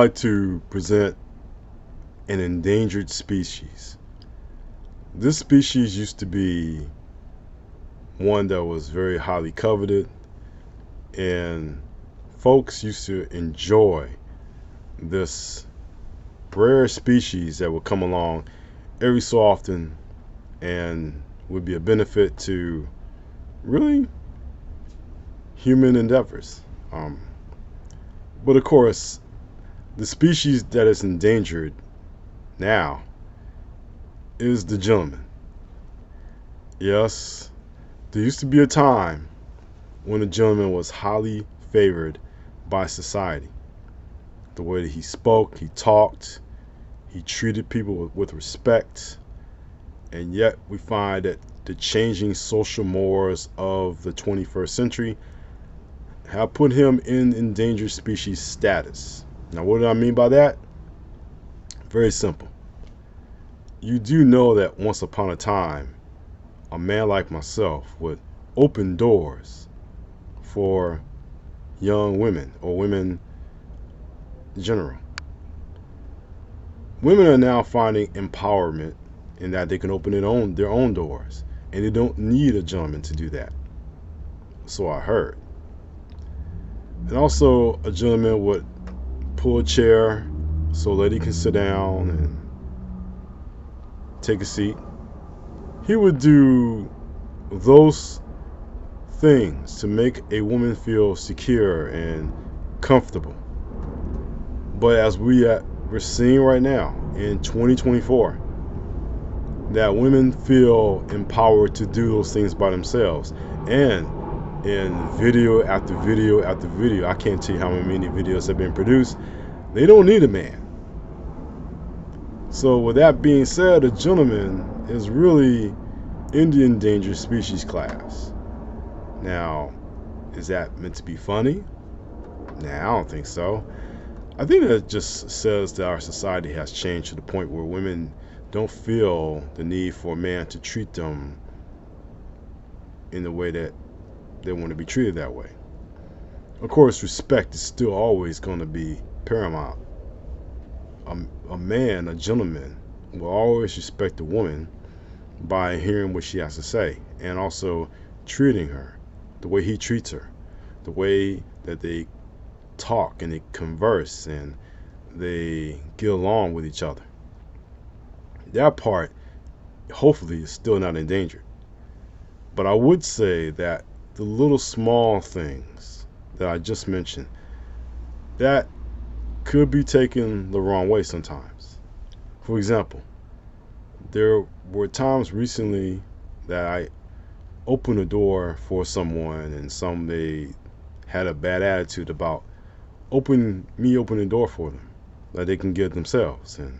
like to present an endangered species. This species used to be one that was very highly coveted, and folks used to enjoy this rare species that would come along every so often and would be a benefit to really human endeavors. But of course, the species that is endangered now is the gentleman. Yes, there used to be a time when the gentleman was highly favored by society. The way that he spoke, he talked, he treated people with respect, and yet we find that the changing social mores of the 21st century have put him in endangered species status. Now, what do I mean by that? Very simple. You do know that once upon a time, a man like myself would open doors for young women or women in general. Women are now finding empowerment in that they can open their own doors, and they don't need a gentleman to do that. So I heard. And also, a gentleman would pull a chair so a lady can sit down and take a seat. He would do those things to make a woman feel secure and comfortable. But as we're seeing right now in 2024, that women feel empowered to do those things by themselves. And in video after video after video, I can't tell you how many videos have been produced, they don't need a man. So with that being said, a gentleman is really in the endangered species class. Now, is that meant to be funny? Nah, I don't think so. I think that just says that our society has changed to the point where women don't feel the need for a man to treat them in the way that they want to be treated that way. Of course, respect is still always going to be paramount. A man, a gentleman, will always respect a woman by hearing what she has to say and also treating her the way he treats her, the way that they talk and they converse and they get along with each other. That part, hopefully, is still not endangered. But I would say that the little small things that I just mentioned, that could be taken the wrong way sometimes. For example, there were times recently that I opened a door for someone and they had a bad attitude about opening the door for them, that they can get themselves, and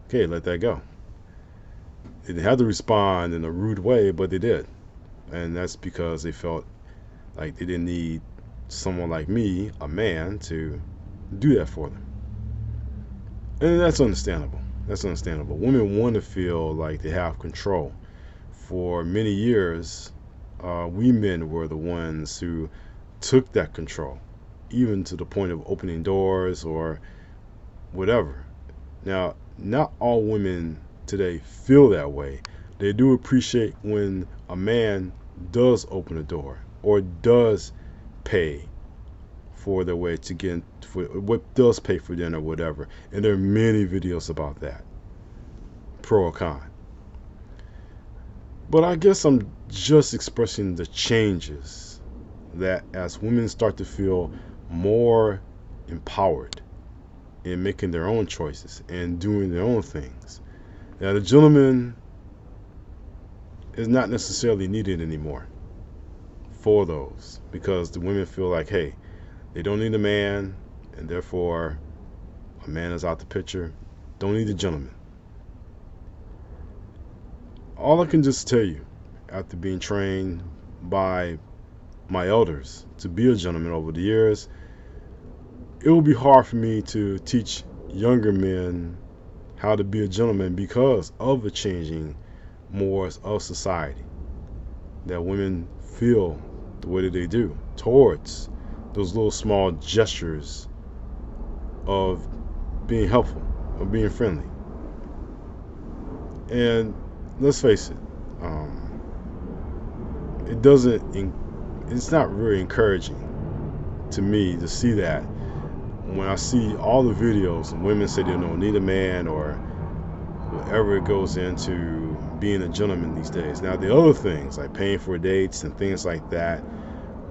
okay, let that go. They didn't have to respond in a rude way, but they did. And that's because they felt like they didn't need someone like me, a man, to do that for them. And that's understandable. That's understandable. Women want to feel like they have control. For many years, we men were the ones who took that control, even to the point of opening doors or whatever. Now, not all women today feel that way. They do appreciate when a man does open a door or does pay for their way to get for what does pay for dinner or whatever. And there are many videos about that, pro or con. But I guess I'm just expressing the changes that as women start to feel more empowered in making their own choices and doing their own things. Now, the gentleman is not necessarily needed anymore for those, because the women feel like, hey, they don't need a man, and therefore a man is out the picture. Don't need a gentleman. All I can just tell you, after being trained by my elders to be a gentleman over the years, it will be hard for me to teach younger men how to be a gentleman because of the changing mores of society, that women feel the way that they do towards those little small gestures of being helpful, of being friendly. And let's face it, it doesn't. It's not really encouraging to me to see that when I see all the videos and women say they don't need a man or whatever it goes into being a gentleman these days. Now the other things like paying for dates and things like that,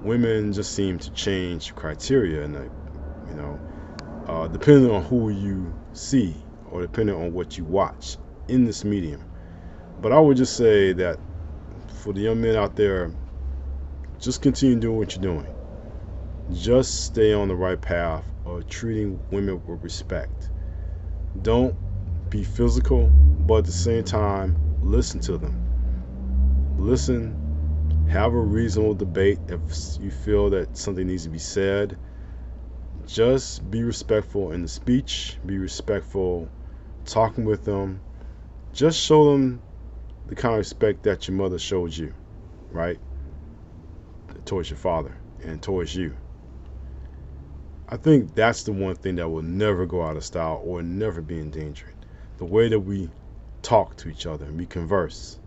women just seem to change criteria, and depending on who you see or depending on what you watch in this medium. But I would just say that for the young men out there, just continue doing what you're doing. Just stay on the right path of treating women with respect. Don't be physical, but at the same time, listen to them. Listen, have a reasonable debate if you feel that something needs to be said. Just be respectful in the speech, be respectful talking with them. Just show them the kind of respect that your mother showed you, right? Towards your father and towards you. I think that's the one thing that will never go out of style or never be endangered. The way that we talk to each other and we converse.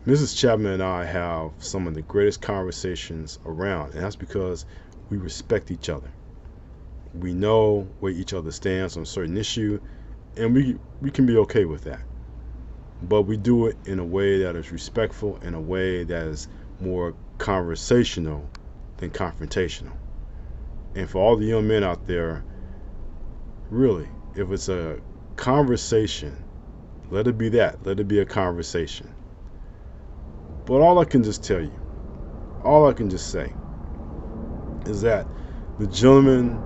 Mrs. Chapman and I have some of the greatest conversations around, and that's because we respect each other. We know where each other stands on a certain issue, and we can be okay with that. But we do it in a way that is respectful, in a way that is more conversational than confrontational. And for all the young men out there, really, if it's a conversation, let it be that. Let it be a conversation. But all I can just tell you, all I can just say is that the gentleman,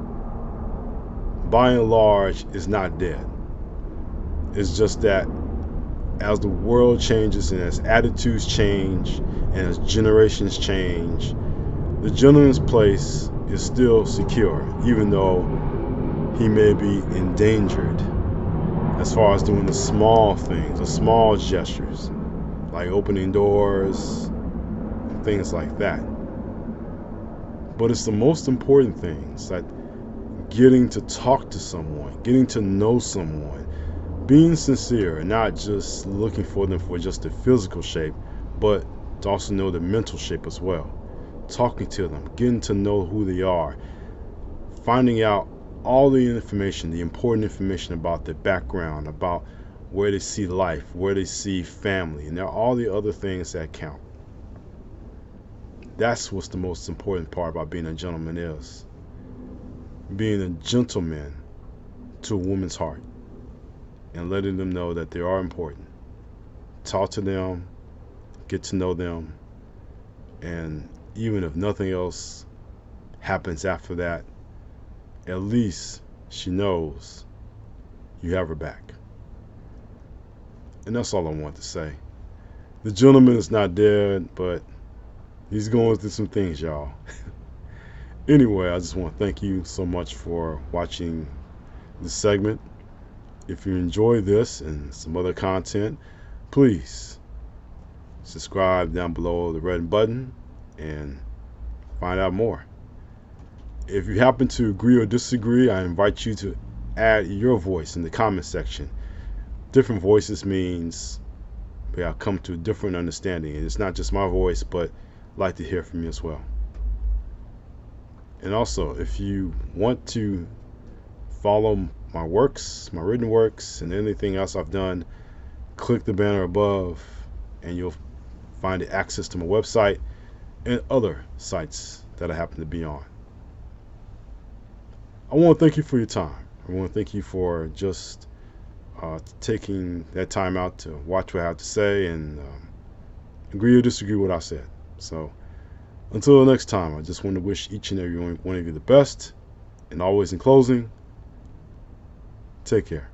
by and large, is not dead. It's just that as the world changes and as attitudes change and as generations change, the gentleman's place is still secure, even though he may be endangered as far as doing the small things, the small gestures, like opening doors, things like that. But it's the most important things, like getting to talk to someone, getting to know someone, being sincere and not just looking for them for just the physical shape, but to also know the mental shape as well. Talking to them, getting to know who they are, finding out all the information, the important information about their background, about where they see life, where they see family, and there are all the other things that count. That's what's the most important part about being a gentleman is. Being a gentleman to a woman's heart and letting them know that they are important. Talk to them, get to know them, and even if nothing else happens after that, at least she knows you have her back. And that's all I want to say. The gentleman is not dead, but he's going through some things, y'all. Anyway, I just want to thank you so much for watching this segment. If you enjoy this and some other content, please subscribe down below the red button and find out more. If you happen to agree or disagree, I invite you to add your voice in the comment section. Different voices means we have come to a different understanding. And it's not just my voice, but I'd like to hear from you as well. And also, if you want to follow my works, my written works, and anything else I've done, click the banner above and you'll find access to my website and other sites that I happen to be on. I want to thank you for your time. I want to thank you for just taking that time out to watch what I have to say and agree or disagree with what I said. So until the next time, I just want to wish each and every one of you the best. And always in closing, take care.